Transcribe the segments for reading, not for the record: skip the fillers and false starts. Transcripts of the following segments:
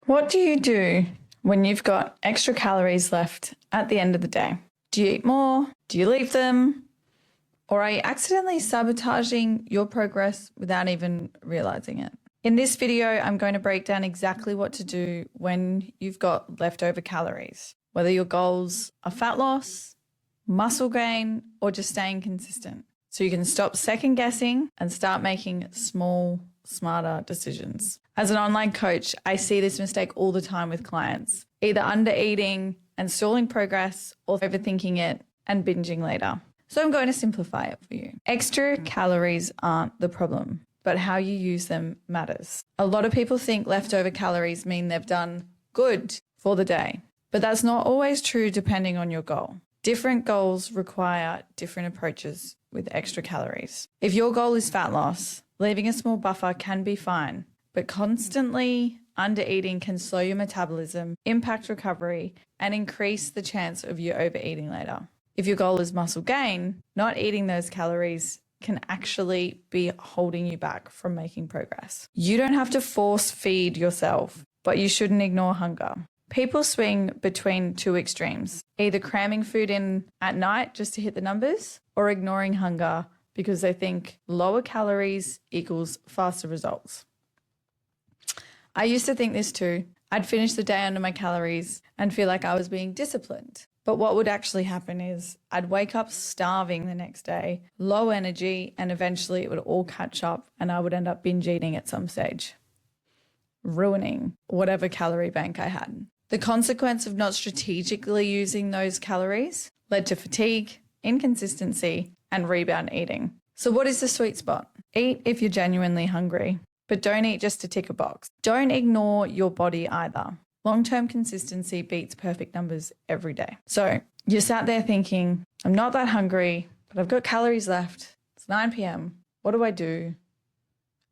What do you do when you've got extra calories left at the end of the day? Do you eat more? Do you leave them? Or are you accidentally sabotaging your progress without even realizing it? In this video, I'm going to break down exactly what to do when you've got leftover calories, whether your goals are fat loss, muscle gain, or just staying consistent. So you can stop second guessing and start making small, smarter decisions. As an online coach, I see this mistake all the time with clients, either undereating and stalling progress or overthinking it and binging later. So I'm going to simplify it for you. Extra calories aren't the problem, but how you use them matters. A lot of people think leftover calories mean they've done good for the day, but that's not always true depending on your goal. Different goals require different approaches with extra calories. If your goal is fat loss, leaving a small buffer can be fine, but constantly undereating can slow your metabolism, impact recovery, and increase the chance of you overeating later. If your goal is muscle gain, not eating those calories can actually be holding you back from making progress. You don't have to force feed yourself, but you shouldn't ignore hunger. People swing between two extremes, either cramming food in at night just to hit the numbers or ignoring hunger because they think lower calories equals faster results. I used to think this too. I'd finish the day under my calories and feel like I was being disciplined. But what would actually happen is I'd wake up starving the next day, low energy, and eventually it would all catch up and I would end up binge eating at some stage, ruining whatever calorie bank I had. The consequence of not strategically using those calories led to fatigue, inconsistency, and rebound eating. So what is the sweet spot? Eat if you're genuinely hungry, but don't eat just to tick a box. Don't ignore your body either. Long-term consistency beats perfect numbers every day. So you're sat there thinking, I'm not that hungry, but I've got calories left. It's 9 p.m. What do I do?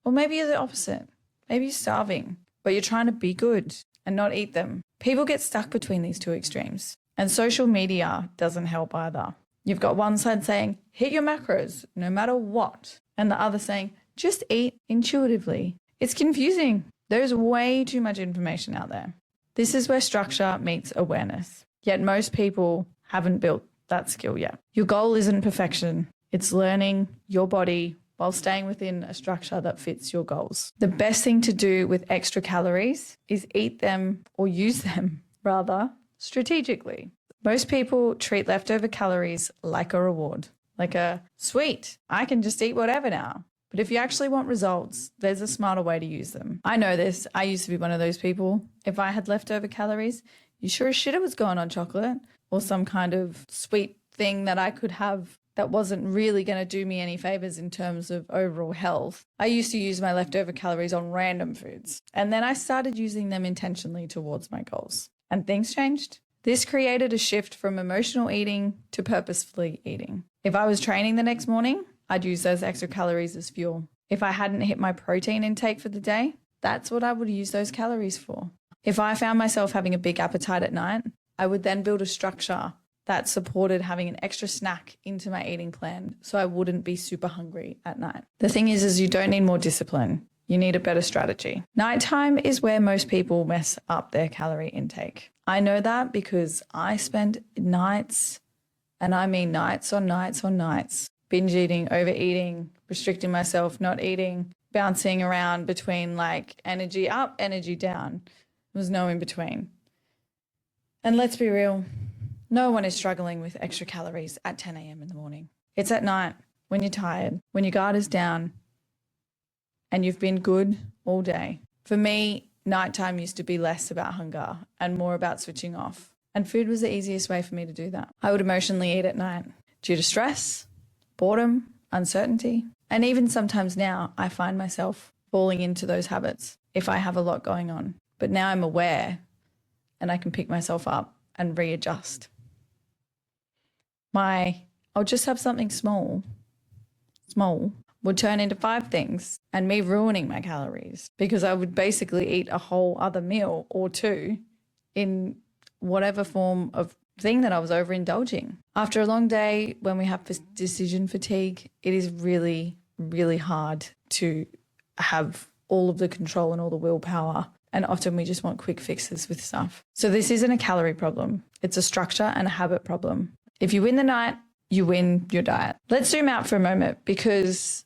Or maybe you're the opposite. Maybe you're starving, but you're trying to be good and not eat them. People get stuck between these two extremes, and social media doesn't help either. You've got one side saying, hit your macros no matter what, and the other saying, just eat intuitively. It's confusing. There's way too much information out there. This is where structure meets awareness. Yet most people haven't built that skill yet. Your goal isn't perfection. It's learning your body while staying within a structure that fits your goals. The best thing to do with extra calories is eat them, or use them rather, strategically. Most people treat leftover calories like a reward, like a sweet, I can just eat whatever now. But if you actually want results, there's a smarter way to use them. I know this. I used to be one of those people. If I had leftover calories, you sure as shit it was going on chocolate or some kind of sweet thing that I could have that wasn't really going to do me any favors in terms of overall health. I used to use my leftover calories on random foods, and then I started using them intentionally towards my goals. And things changed. This created a shift from emotional eating to purposefully eating. If I was training the next morning, I'd use those extra calories as fuel. If I hadn't hit my protein intake for the day, that's what I would use those calories for. If I found myself having a big appetite at night, I would then build a structure that supported having an extra snack into my eating plan so I wouldn't be super hungry at night. The thing is you don't need more discipline. You need a better strategy. Nighttime is where most people mess up their calorie intake. I know that because I spend nights, and I mean nights on nights on nights, binge eating, overeating, restricting myself, not eating, bouncing around between like energy up, energy down. There was no in between. And let's be real, no one is struggling with extra calories at 10 a.m. in the morning. It's at night when you're tired, when your guard is down and you've been good all day. For me, nighttime used to be less about hunger and more about switching off. And food was the easiest way for me to do that. I would emotionally eat at night due to stress, boredom, uncertainty, and even sometimes now I find myself falling into those habits if I have a lot going on. But now I'm aware and I can pick myself up and readjust. I'll just have something small would turn into 5 things and me ruining my calories because I would basically eat a whole other meal or 2 in whatever form of thing that I was overindulging. After a long day, when we have decision fatigue, it is really, really hard to have all of the control and all the willpower And often we just want quick fixes with stuff. So this isn't a calorie problem. It's a structure and a habit problem. If you win the night, you win your diet. Let's zoom out for a moment because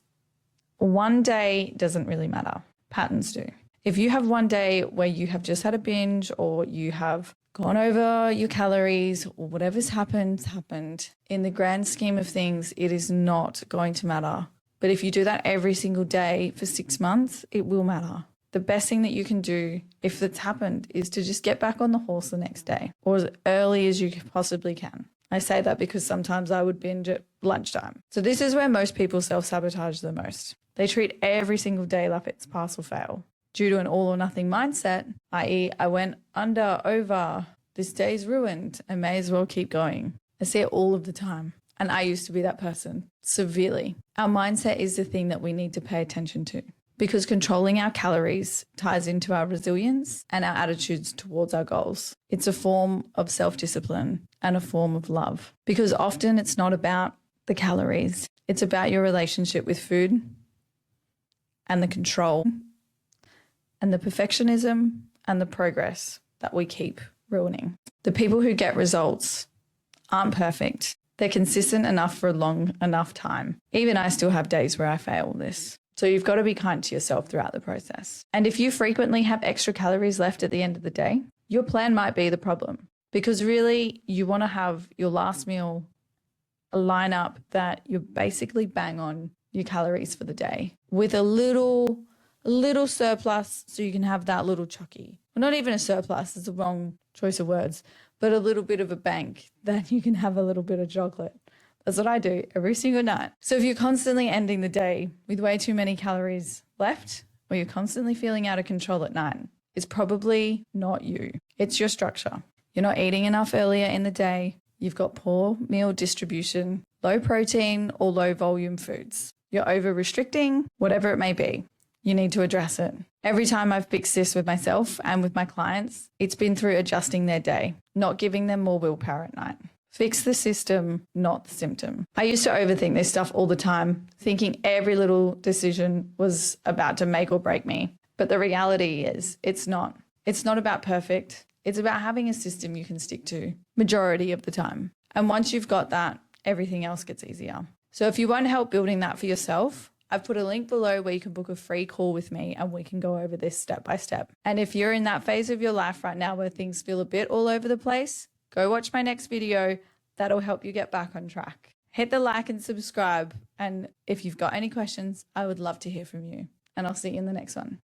one day doesn't really matter. Patterns do. If you have one day where you have just had a binge or you have gone over your calories or whatever's happened, in the grand scheme of things, it is not going to matter. But if you do that every single day for 6 months, it will matter. The best thing that you can do if it's happened is to just get back on the horse the next day or as early as you possibly can. I say that because sometimes I would binge at lunchtime. So this is where most people self-sabotage the most. They treat every single day like it's pass or fail. Due to an all or nothing mindset, i.e. I went under, over, this day's ruined, I may as well keep going. I see it all of the time. And I used to be that person, severely. Our mindset is the thing that we need to pay attention to because controlling our calories ties into our resilience and our attitudes towards our goals. It's a form of self-discipline and a form of love because often it's not about the calories. It's about your relationship with food and the control and the perfectionism and the progress that we keep ruining. The people who get results aren't perfect. They're consistent enough for a long enough time. Even I still have days where I fail this. So you've got to be kind to yourself throughout the process. And if you frequently have extra calories left at the end of the day, your plan might be the problem because really you want to have your last meal line up that you're basically bang on your calories for the day with a little surplus so you can have that little chucky. Well, not even a surplus, it's the wrong choice of words, but a little bit of a bank that you can have a little bit of chocolate. That's what I do every single night. So if you're constantly ending the day with way too many calories left or you're constantly feeling out of control at night, it's probably not you. It's your structure. You're not eating enough earlier in the day. You've got poor meal distribution, low protein or low volume foods. You're over restricting, whatever it may be. You need to address it. Every time I've fixed this with myself and with my clients, it's been through adjusting their day, not giving them more willpower at night. Fix the system, not the symptom. I used to overthink this stuff all the time, thinking every little decision was about to make or break me. But the reality is it's not. It's not about perfect. It's about having a system you can stick to majority of the time. And once you've got that, everything else gets easier. So if you want help building that for yourself, I've put a link below where you can book a free call with me and we can go over this step by step. And if you're in that phase of your life right now where things feel a bit all over the place, go watch my next video. That'll help you get back on track. Hit the like and subscribe. And if you've got any questions, I would love to hear from you. And I'll see you in the next one.